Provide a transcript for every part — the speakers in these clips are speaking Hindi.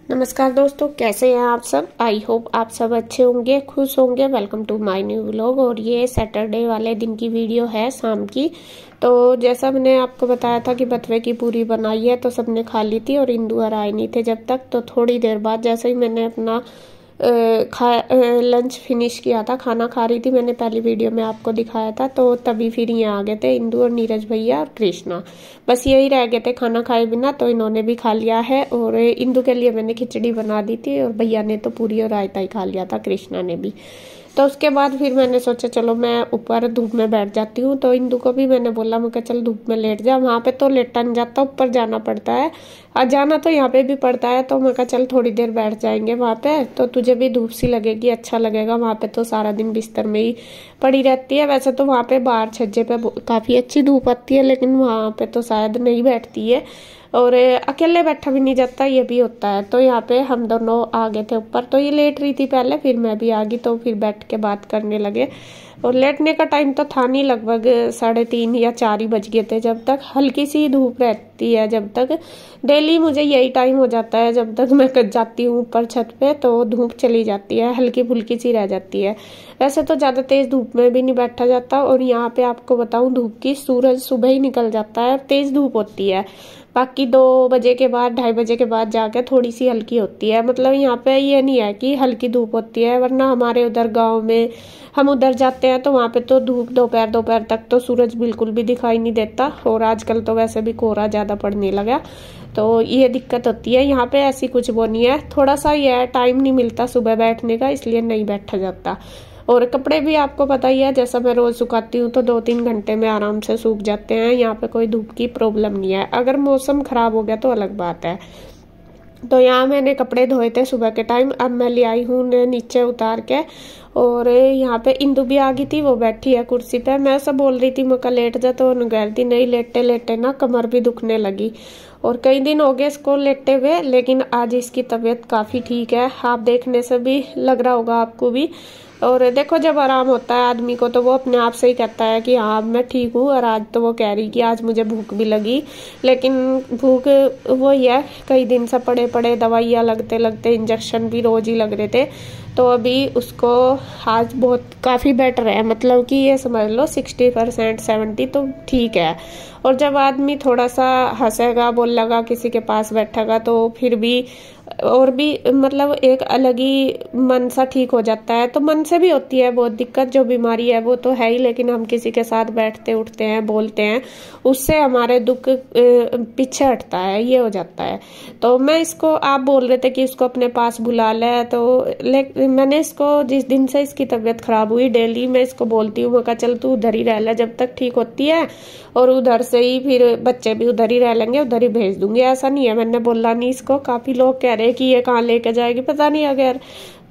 नमस्कार दोस्तों, कैसे हैं आप सब। आई होप आप सब अच्छे होंगे, खुश होंगे। Welcome to my new vlog. और ये सैटरडे वाले दिन की वीडियो है, शाम की। तो जैसा मैंने आपको बताया था कि बथुए की पूरी बनाई है, तो सबने खा ली थी और इंदु और आए नहीं थे जब तक। तो थोड़ी देर बाद जैसे ही मैंने अपना लंच फिनिश किया था, खाना खा रही थी, मैंने पहली वीडियो में आपको दिखाया था, तो तभी फिर यहाँ आ गए थे इंदु और नीरज भैया और कृष्णा। बस यही रह गए थे खाना खाए बिना, तो इन्होंने भी खा लिया है। और इंदु के लिए मैंने खिचड़ी बना दी थी और भैया ने तो पूरी और रायता ही खा लिया था, कृष्णा ने भी। तो उसके बाद फिर मैंने सोचा चलो मैं ऊपर धूप में बैठ जाती हूँ। तो इंदु को भी मैंने बोला, मैं चल धूप में लेट जा, वहाँ पे तो लेटा नहीं जाता, ऊपर जाना पड़ता है। और जाना तो यहाँ पे भी पड़ता है। तो मैं कहा चल थोड़ी देर बैठ जाएंगे वहाँ पे, तो तुझे भी धूप सी लगेगी, अच्छा लगेगा। वहाँ पे तो सारा दिन बिस्तर में ही पड़ी रहती है। वैसे तो वहाँ पे बाहर छज्जे पे काफी अच्छी धूप आती है, लेकिन वहाँ पे तो शायद नहीं बैठती है और अकेले बैठा भी नहीं जाता, ये भी होता है। तो यहाँ पे हम दोनों आ गए थे ऊपर। तो ये लेट रही थी पहले, फिर मैं भी आ गई, तो फिर बैठ के बात करने लगे। और लेटने का टाइम तो था नहीं, लगभग 3:30 या 4 ही बज गए थे। जब तक हल्की सी धूप रहती है, जब तक डेली मुझे यही टाइम हो जाता है, जब तक मैं जाती हूँ ऊपर छत पे तो धूप चली जाती है, हल्की फुल्की सी रह जाती है। वैसे तो ज़्यादा तेज़ धूप में भी नहीं बैठा जाता। और यहाँ पे आपको बताऊँ, धूप की सूरज सुबह ही निकल जाता है, तेज़ धूप होती है। बाकी 2 बजे के बाद, 2:30 बजे के बाद जाके थोड़ी सी हल्की होती है। मतलब यहाँ पे ये नहीं है कि हल्की धूप होती है, वरना हमारे उधर गांव में हम उधर जाते हैं तो वहाँ पे तो धूप दोपहर दोपहर तक तो सूरज बिल्कुल भी दिखाई नहीं देता। और आजकल तो वैसे भी कोहरा ज़्यादा पड़ने लगा, तो ये दिक्कत होती है। यहाँ पे ऐसी कुछ वो नहीं है, थोड़ा सा ये टाइम नहीं मिलता सुबह बैठने का, इसलिए नहीं बैठा जाता। और कपड़े भी आपको पता ही है, जैसा मैं रोज सुखाती हूँ तो 2-3 घंटे में आराम से सूख जाते हैं। यहाँ पे कोई धूप की प्रॉब्लम नहीं है। अगर मौसम खराब हो गया तो अलग बात है। तो यहाँ मैंने कपड़े धोए थे सुबह के टाइम, अब मैं ले आई हूँ नीचे उतार के। और यहाँ पे इंदु भी आ गई थी, वो बैठी है कुर्सी पे। मैं सब बोल रही थी मैं लेट जा, तो कह रही नहीं, लेटे लेटे ना कमर भी दुखने लगी। और कई दिन हो गए इसको लेटे हुए, लेकिन आज इसकी तबीयत काफ़ी ठीक है। आप देखने से भी लग रहा होगा आपको भी। और देखो, जब आराम होता है आदमी को तो वो अपने आप से ही कहता है कि हाँ मैं ठीक हूँ। और आज तो वो कह रही कि आज मुझे भूख भी लगी, लेकिन भूख वो ही है, कई दिन से पड़े पड़े दवाइयाँ लगते लगते, इंजेक्शन भी रोज ही लग रहे थे। तो अभी उसको आज बहुत काफ़ी बेटर है, मतलब कि ये समझ लो 60% 70 तो ठीक है। और जब आदमी थोड़ा सा हंसेगा, बोलेगा, किसी के पास बैठेगा, तो फिर भी और भी मतलब एक अलग ही मन सा ठीक हो जाता है। तो मन से भी होती है बहुत दिक्कत, जो बीमारी है वो तो है ही, लेकिन हम किसी के साथ बैठते उठते हैं, बोलते हैं, उससे हमारे दुख पीछे हटता है, ये हो जाता है। तो मैं इसको, आप बोल रहे थे कि इसको अपने पास बुला ले, तो मैंने इसको जिस दिन से इसकी तबीयत खराब हुई, डेली मैं इसको बोलती हूँ, मैं कहा चल तू उधर ही रह ले जब तक ठीक होती है, और उधर से ही फिर बच्चे भी उधर ही रह लेंगे, उधर ही भेज दूंगी। ऐसा नहीं है, मैंने बोला नहीं इसको। काफी लोग कह रहे कि ये कहाँ लेके जाएगी पता नहीं, अगर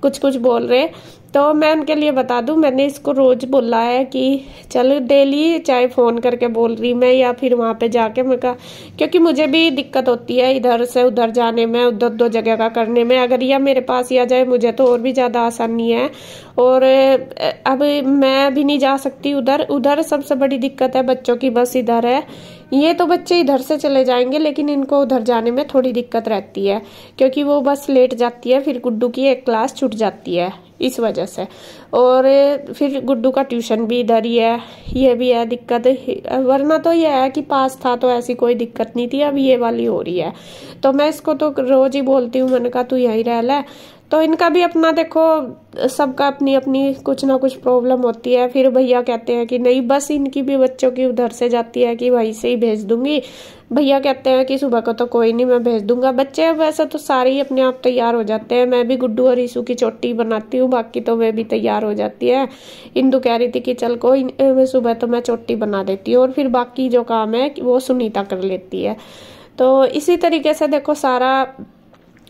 कुछ कुछ बोल रहे। तो मैं उनके लिए बता दूं, मैंने इसको रोज बोला है कि चलो डेली, चाहे फोन करके बोल रही मैं या फिर वहां पे जाके मैं कहा, क्योंकि मुझे भी दिक्कत होती है इधर से उधर जाने में, उधर 2 जगह का करने में। अगर यह मेरे पास ही आ जाए मुझे तो और भी ज्यादा आसानी है। और अब मैं भी नहीं जा सकती उधर। उधर सबसे बड़ी दिक्कत है बच्चों की, बस इधर है, ये तो बच्चे इधर से चले जाएंगे, लेकिन इनको उधर जाने में थोड़ी दिक्कत रहती है, क्योंकि वो बस लेट जाती है, फिर गुड्डू की एक क्लास छूट जाती है इस वजह से। और फिर गुड्डू का ट्यूशन भी इधर ही है, ये भी है दिक्कत। वरना तो ये है कि पास था तो ऐसी कोई दिक्कत नहीं थी, अब ये वाली हो रही है। तो मैं इसको तो रोज ही बोलती हूँ, मैंने कहा तू यहीं रह ले। तो इनका भी अपना देखो, सबका अपनी अपनी कुछ ना कुछ प्रॉब्लम होती है। फिर भैया कहते हैं कि नहीं, बस इनकी भी बच्चों की उधर से जाती है कि वहीं से ही भेज दूंगी। भैया कहते हैं कि सुबह को तो कोई नहीं, मैं भेज दूंगा। बच्चे वैसे तो सारे ही अपने आप तैयार हो जाते हैं। मैं भी गुड्डू और ईशू की चोटी बनाती हूँ, बाकी तो वे भी तैयार हो जाती है। इंदु कह रही थी कि चल कोई, सुबह तो मैं चोटी बना देती हूँ, और फिर बाकी जो काम है वो सुनीता कर लेती है। तो इसी तरीके से देखो सारा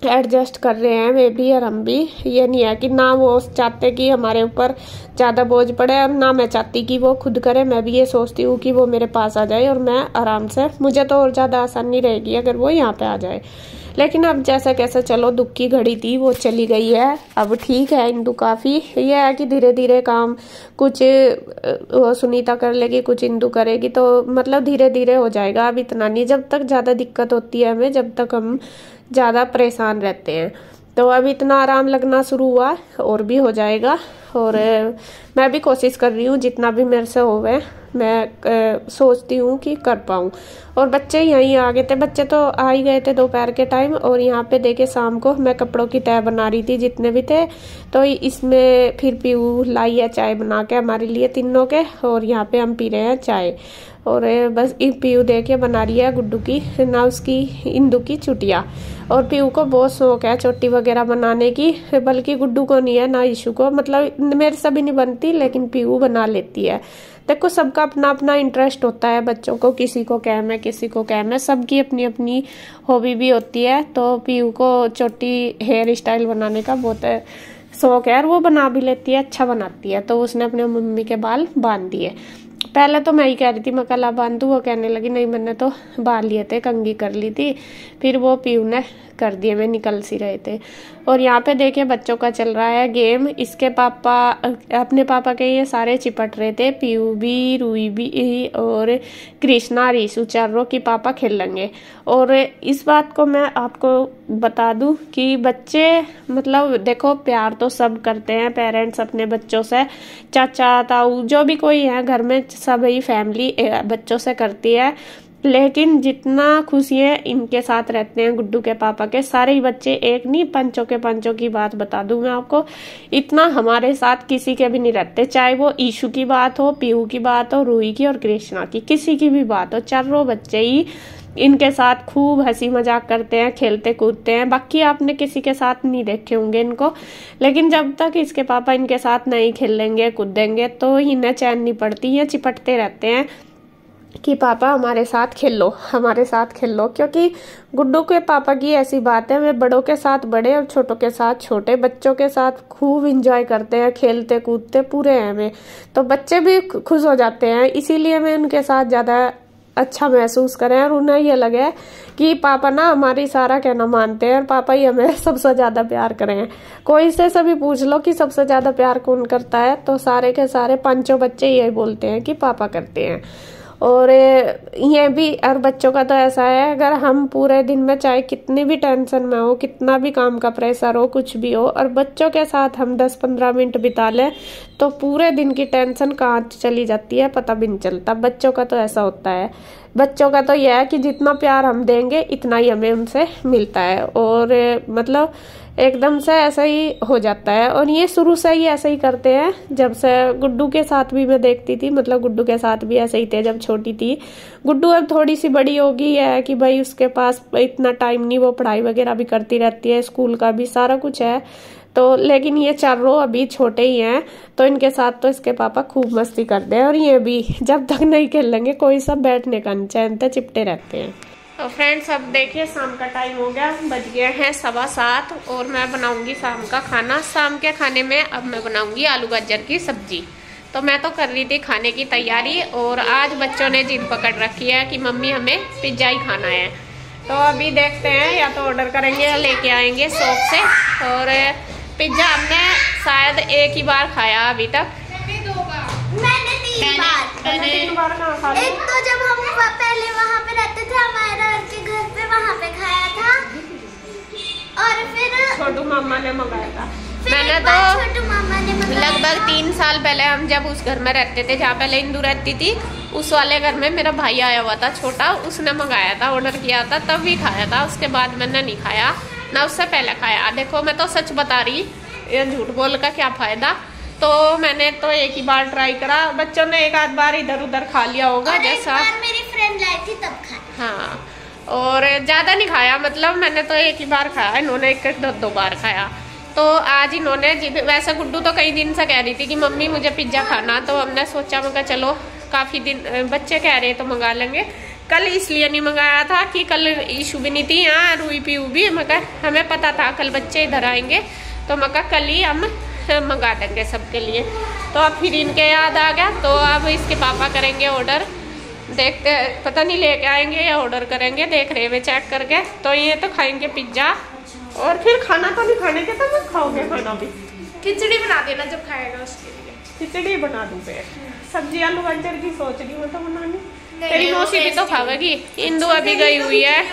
एडजस्ट कर रहे हैं वे भी और हम भी। ये नहीं है कि ना वो चाहते कि हमारे ऊपर ज़्यादा बोझ पड़े, और ना मैं चाहती कि वो खुद करे। मैं भी ये सोचती हूँ कि वो मेरे पास आ जाए और मैं आराम से, मुझे तो और ज़्यादा आसानी रहेगी अगर वो यहाँ पे आ जाए। लेकिन अब जैसा कैसे, चलो दुख की घड़ी थी वो चली गई है, अब ठीक है इंदु काफ़ी। ये है कि धीरे धीरे काम, कुछ सुनीता कर लेगी, कुछ इंदु करेगी, तो मतलब धीरे धीरे हो जाएगा। अब इतना नहीं, जब तक ज़्यादा दिक्कत होती है हमें, जब तक हम ज़्यादा परेशान रहते हैं। तो अब इतना आराम लगना शुरू हुआ, और भी हो जाएगा। और मैं भी कोशिश कर रही हूँ जितना भी मेरे से होवे, मैं सोचती हूँ कि कर पाऊँ। और बच्चे यहीं आ गए थे, बच्चे तो आ ही गए थे दोपहर के टाइम। और यहाँ पे देखे शाम को मैं कपड़ों की तह बना रही थी जितने भी थे, तो इसमें फिर पीऊ लाई है चाय बना के हमारे लिए तीनों के, और यहाँ पे हम पी रहे हैं चाय। और बस पीऊ दे के बना रही है गुड्डू की ना उसकी इंदू की चुटिया। और पीऊ को बहुत शौक है चोटी वगैरह बनाने की, बल्कि गुड्डू को नहीं है ना ईशु को, मतलब मेरे से भी नहीं बनती लेकिन पीऊ बना लेती है। देखो सबका अपना अपना इंटरेस्ट होता है बच्चों को, किसी को कैम है किसी को कैम है, सबकी अपनी अपनी हॉबी भी होती है। तो पीऊ को चोटी हेयर स्टाइल बनाने का बहुत शौक है और वो बना भी लेती है, अच्छा बनाती है। तो उसने अपने मम्मी के बाल बांध दिए। पहले तो मैं ही कह रही थी मैं कला बांध दूँ, वो कहने लगी नहीं मैंने तो बांध लिए थे, कंघी कर ली थी। फिर वो पीऊ ने कर दिए, वे निकल सी रहे थे। और यहाँ पे देखिए बच्चों का चल रहा है गेम। इसके पापा अपने पापा के ये सारे चिपट रहे थे, पीऊ भी, रूई भी और कृष्णा रीशु चारों की पापा खेल लेंगे। और इस बात को मैं आपको बता दूं कि बच्चे मतलब देखो प्यार तो सब करते हैं पेरेंट्स अपने बच्चों से, चाचा ताऊ जो भी कोई है घर में सभी फैमिली बच्चों से करती है। लेकिन जितना खुशियाँ इनके साथ रहते हैं गुड्डू के पापा के, सारे ही बच्चे एक नहीं पंचों के पंचों की बात बता दूं मैं आपको, इतना हमारे साथ किसी के भी नहीं रहते। चाहे वो ईशु की बात हो, पीहू की बात हो, रूही की और कृष्णा की, किसी की भी बात हो, चारों बच्चे ही इनके साथ खूब हंसी मजाक करते हैं, खेलते कूदते हैं। बाकी आपने किसी के साथ नहीं देखे होंगे इनको, लेकिन जब तक इसके पापा इनके साथ नहीं खेलेंगे कूदेंगे तो इन्हें चैन नहीं पड़ती, ये चिपटते रहते हैं कि पापा हमारे साथ खेल लो, हमारे साथ खेल लो। क्योंकि गुड्डू के पापा की ऐसी बात है, वे बड़ों के साथ बड़े और छोटों के साथ छोटे, बच्चों के साथ खूब इंजॉय करते हैं, खेलते कूदते पूरे हैं वे। तो बच्चे भी खुश हो जाते हैं, इसीलिए वे उनके साथ ज्यादा अच्छा महसूस करें। और उन्हें ये लगे कि पापा ना हमारी सारा कहना मानते हैं और पापा ही हमें सबसे ज्यादा प्यार करें। कोई से सभी पूछ लो कि सबसे ज्यादा प्यार कौन करता है, तो सारे के सारे पांचों बच्चे यही बोलते हैं कि पापा करते हैं। और ये भी और बच्चों का तो ऐसा है, अगर हम पूरे दिन में चाहे कितनी भी टेंशन में हो, कितना भी काम का प्रेशर हो, कुछ भी हो, और बच्चों के साथ हम 10-15 मिनट बिता लें तो पूरे दिन की टेंशन कहाँ चली जाती है पता भी नहीं चलता। बच्चों का तो ऐसा होता है, बच्चों का तो यह है कि जितना प्यार हम देंगे इतना ही हमें उनसे मिलता है। और मतलब एकदम से ऐसा ही हो जाता है। और ये शुरू से ही ऐसे ही करते हैं, जब से गुड्डू के साथ भी मैं देखती थी, मतलब गुड्डू के साथ भी ऐसे ही थे जब छोटी थी। गुड्डू अब थोड़ी सी बड़ी हो गई है कि भाई उसके पास इतना टाइम नहीं, वो पढ़ाई वगैरह भी करती रहती है, स्कूल का भी सारा कुछ है। तो लेकिन ये चारों अभी छोटे ही हैं, तो इनके साथ तो इसके पापा खूब मस्ती करते हैं। और ये भी जब तक नहीं खेलेंगे कोई सब बैठने का नहीं चैन से चिपटे रहते हैं। तो फ्रेंड्स अब देखिए शाम का टाइम हो गया, बज गए हैं 7:15 और मैं बनाऊंगी शाम का खाना। शाम के खाने में अब मैं बनाऊंगी आलू गाजर की सब्जी। तो मैं तो कर रही थी खाने की तैयारी, और आज बच्चों ने जिद पकड़ रखी है कि मम्मी हमें पिज्जा ही खाना है। तो अभी देखते हैं, या तो ऑर्डर करेंगे या लेके आएंगे शॉप से। और पिज्जा हमने शायद एक ही बार खाया अभी तक। मैंने 3 बार खा लिया। एक तो जब हम पहले वहाँ पे रहते थे हमारे के घर पे, वहाँ पे खाया था, और फिर छोटू मामा ने मंगाया था। मैंने तो छोटू मामा ने लगभग 3 साल पहले हम जब उस घर में रहते थे जहाँ पहले इंदू रहती थी, उस वाले घर में मेरा भाई आया हुआ था छोटा, उसने मंगाया था, ऑर्डर किया था, तब भी खाया था। उसके बाद मैंने नहीं खाया, ना उससे पहले खाया। देखो मैं तो सच बता रही, ये झूठ बोल का क्या फायदा। तो मैंने तो एक ही बार ट्राई करा, बच्चों ने एक आध बार इधर उधर खा लिया होगा, जैसा मेरी फ्रेंड लाई थी तब खाया। हाँ, और ज्यादा नहीं खाया, मतलब मैंने तो एक ही बार खाया, इन्होंने 1-2 बार खाया। तो आज इन्होंने वैसे गुड्डू तो कई दिन से कह रही थी कि मम्मी मुझे पिज्जा खाना, तो हमने सोचा मैं चलो काफी दिन बच्चे कह रहे तो मंगा लेंगे। कल इसलिए नहीं मंगाया था कि कल ईशु भी नहीं थी यहाँ, रूही पीऊ भी, मगर हमें पता था कल बच्चे इधर आएंगे, तो मगर कल ही हम मंगा देंगे सबके लिए। तो अब फिर इनके याद आ गया, तो अब इसके पापा करेंगे ऑर्डर, देखते पता नहीं लेके आएंगे या ऑर्डर करेंगे, देख रहे वे चेक करके। तो ये तो खाएंगे पिज्जा, और फिर खाना तो नहीं खाने के, तो मत खाओगे खाना भी। खिचड़ी बना देना जब खाएगा उसके लिए। खिचड़ी बना दूँ पे, सब्जी आलू गाजर की सोच रही हूँ तो बनानी। तेरी मौसी भी तो खावेगी। इंदु अभी गई हुई है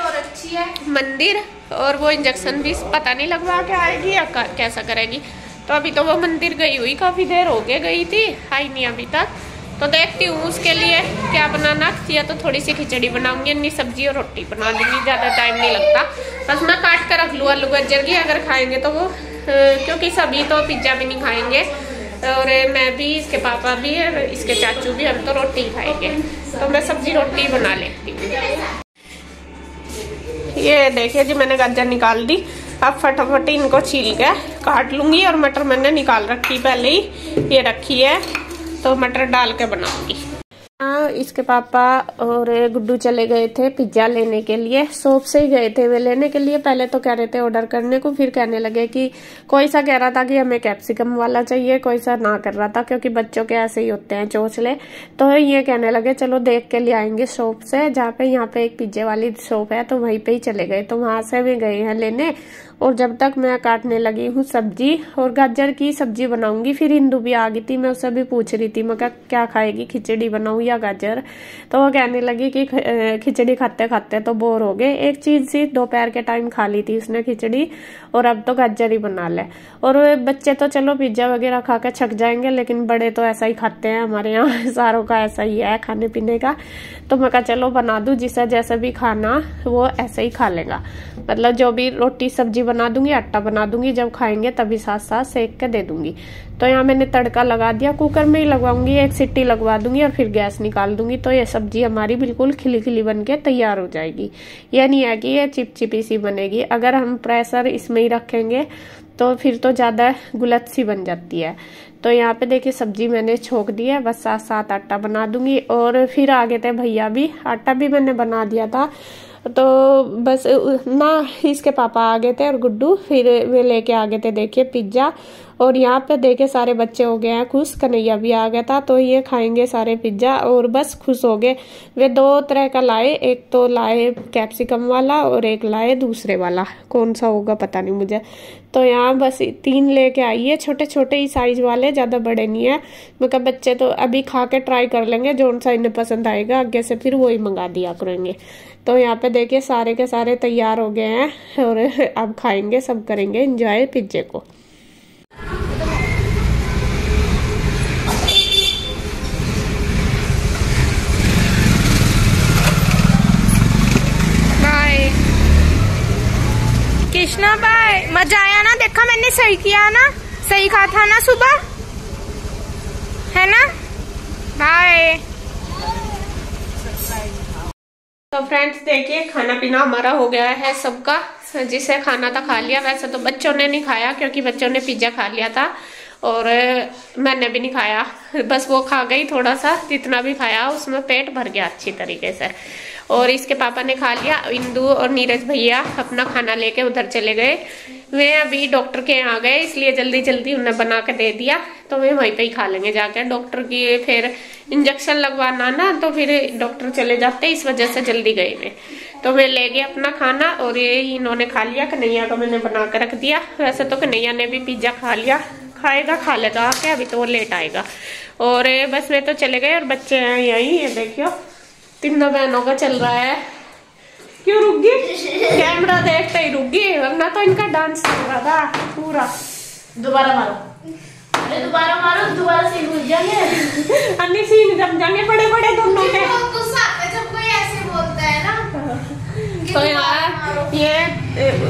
मंदिर, और वो इंजेक्शन भी पता नहीं लगवा के आएगी या कैसा करेगी। तो अभी तो वो मंदिर गई हुई, काफी देर हो गई थी, आई नहीं अभी तक। तो देखती हूँ उसके लिए क्या बनाना, या तो थोड़ी सी खिचड़ी बनाऊंगी, अन्नी सब्जी और रोटी बना दूंगी, ज्यादा टाइम नहीं लगता। बस मैं काट कर रख लूँ आलू गाजर की, अगर खाएंगे तो वो, क्योंकि सभी तो पिज्जा भी नहीं खाएंगे, और मैं भी, इसके पापा भी है, इसके चाचू भी, हम तो रोटी खाएंगे। तो मैं सब्जी रोटी बना लेती हूँ। ये देखिए जी, मैंने गाजर निकाल दी। अब फटाफट इनको छील के काट लूंगी, और मटर मैंने निकाल रखी पहले ही, ये रखी है, तो मटर डाल के बनाऊंगी। इसके पापा और गुड्डू चले गए थे पिज्जा लेने के लिए, शॉप से ही गए थे वे लेने के लिए। पहले तो कह रहे थे ऑर्डर करने को, फिर कहने लगे कि कोई सा कह रहा था कि हमें कैप्सिकम वाला चाहिए, कोई सा ना कर रहा था, क्योंकि बच्चों के ऐसे ही होते हैं चोचले। तो ये कहने लगे चलो देख के ले आएंगे शॉप से, जहाँ पे यहाँ पे एक पिज्जे वाली शॉप है, तो वहीं पे ही चले गए। तो वहां से भी गए हैं लेने, और जब तक मैं काटने लगी हूँ सब्जी, और गाजर की सब्जी बनाऊंगी। फिर इंदु भी आ गई थी, मैं उससे भी पूछ रही थी, मैं क्या खाएगी, खिचड़ी बनाऊं या गाजर। तो वो कहने लगी कि खिचड़ी खाते खाते तो बोर हो गए, एक चीज सी दोपहर के टाइम खा ली थी उसने खिचड़ी, और अब तो गाजर ही बना ले। और बच्चे तो चलो पिज्जा वगैरह खा के छक जाएंगे, लेकिन बड़े तो ऐसा ही खाते हैं, हमारे यहाँ सारों का ऐसा ही है खाने पीने का। तो मैं कहा चलो बना दूं, जिसे जैसे भी खाना वो ऐसे ही खा लेगा, मतलब जो भी रोटी सब्जी बना दूंगी, आटा बना दूंगी, जब खाएंगे तभी साथ साथ सेक के दे दूंगी। तो यहाँ मैंने तड़का लगा दिया, कुकर में ही लगवाऊंगी, एक सीटी लगवा दूंगी और फिर गैस निकाल दूंगी। तो ये सब्जी हमारी बिल्कुल खिली खिली बन के तैयार हो जाएगी। यह नहीं है कि ये चिपचिपी सी बनेगी, अगर हम प्रेशर इसमें ही रखेंगे तो फिर तो ज्यादा गुलत सी बन जाती है। तो यहाँ पे देखिए सब्जी मैंने छोक दी है, बस साथ साथ आटा बना दूंगी। और फिर आगे थे भैया भी, आटा भी मैंने बना दिया था। तो बस ना, इसके पापा आ गए थे और गुड्डू, फिर वे लेके आ गए थे देखिए पिज्जा। और यहाँ पे देखे सारे बच्चे हो गए हैं खुश, कन्हैया भी आ गया था, तो ये खाएंगे सारे पिज्जा और बस खुश हो गए। वे दो तरह का लाए, एक तो लाए कैप्सिकम वाला और एक लाए दूसरे वाला, कौन सा होगा पता नहीं मुझे। तो यहाँ बस 3 लेके आई है, छोटे छोटे ही साइज वाले, ज्यादा बड़े नहीं है। मतलब बच्चे तो अभी खा के ट्राई कर लेंगे, जो सा इन्हें पसंद आएगा आगे से फिर वही मंगा दिया करेंगे। तो यहाँ पे देखिए सारे के सारे तैयार हो गए हैं, और अब खाएंगे, सब करेंगे एंजॉय पिज्जे को। कृष्णा बाय, मजा आया ना? देखा मैंने सही किया ना, सही कहा था ना सुबह, है ना? बाय। तो फ्रेंड्स देखिए खाना पीना हमारा हो गया है सबका, जिसे खाना था खा लिया। वैसे तो बच्चों ने नहीं खाया, क्योंकि बच्चों ने पिज्जा खा लिया था और मैंने भी नहीं खाया, बस वो खा गई थोड़ा सा, जितना भी खाया उसमें पेट भर गया अच्छी तरीके से। और इसके पापा ने खा लिया। इंदु और नीरज भैया अपना खाना लेके उधर चले गए, वे अभी डॉक्टर के यहाँ गए, इसलिए जल्दी जल्दी उन्हें बना के दे दिया। तो वे वहीं पे ही खा लेंगे जाकर, डॉक्टर की फिर इंजेक्शन लगवाना ना, तो फिर डॉक्टर चले जाते, इस वजह से जल्दी गए वे। तो वे ले गए अपना खाना और ये इन्होंने खा लिया। कन्हैया का मैंने बना कर रख दिया। वैसे तो कन्हैया ने भी पिज्जा खा लिया, खाएगा खा लेगा आके, अभी तो वो लेट आएगा। और बस वे तो चले गए और बच्चे हैं यही, ये देखियो तीनों बहनों का चल रहा है। क्यों रुक गई? कैमरा देखते ही रुक गई, वरना तो इनका डांस चल रहा था पूरा। दोबारा मारो, अरे दोबारा मारो, दोबारा सीन भूल जाएंगे। अन्य सीन जम जाएंगे बड़े बड़े दोनों के। जब कोई ऐसे बोलता है ना। तो यार ये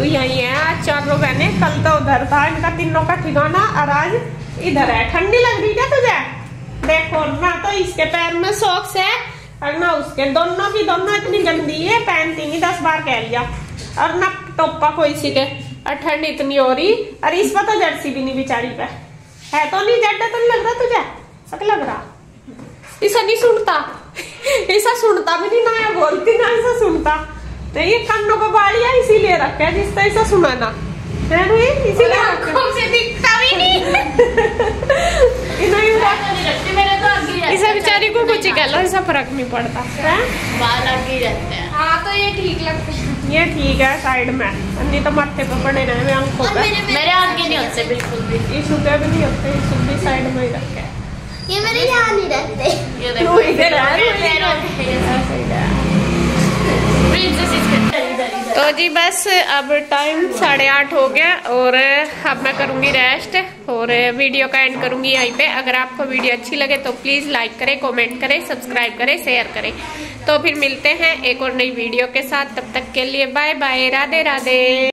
यही है आज चारों बहने, कल तो उधर था इनका तीनों का ठिकाना और आज इधर है। ठंडी लग रही क्या तुझे? देखो ना, तो इसके पैर में सॉक्स है और ना उसके, दोनों की दोनों इतनी गंदी है, पहनती नहीं 10 बार कह लिया। और ना टोपा कोई सी के, और ठंड इतनी हो रही। और इस पर तो जर्सी भी नहीं बिचारी पे है, तो नहीं जड्डा तो नहीं लग रहा तुझे? सक लग रहा। ऐसा नहीं सुनता, ऐसा सुनता भी नहीं, ना बोलती ना ऐसा सुनता। तो ये कानों का बाड़िया इसीलिए रखा है जिससे ऐसा सुनाना है, इसीलिए दिखता भी नहीं। इसे बेचारी को कुछ ही कह लो, ऐसा फर्क नहीं पड़ता है, बाल आगे रहते हैं। हाँ तो ये ठीक लगता है, ये ठीक है साइड में, नहीं तो माथे पे पड़े रहे आंखों पे। मेरे आगे नहीं होते बिल्कुल भी, इशू पे भी नहीं होते, इशू भी साइड में ही रखे। ये मेरे यहाँ नहीं रहते। तो जी बस अब टाइम 8:30 हो गया और अब मैं करूंगी रेस्ट और वीडियो का एंड करूंगी यहीं पे। अगर आपको वीडियो अच्छी लगे तो प्लीज लाइक करें, कमेंट करें, सब्सक्राइब करें, शेयर करें। तो फिर मिलते हैं एक और नई वीडियो के साथ। तब तक के लिए बाय बाय, राधे राधे।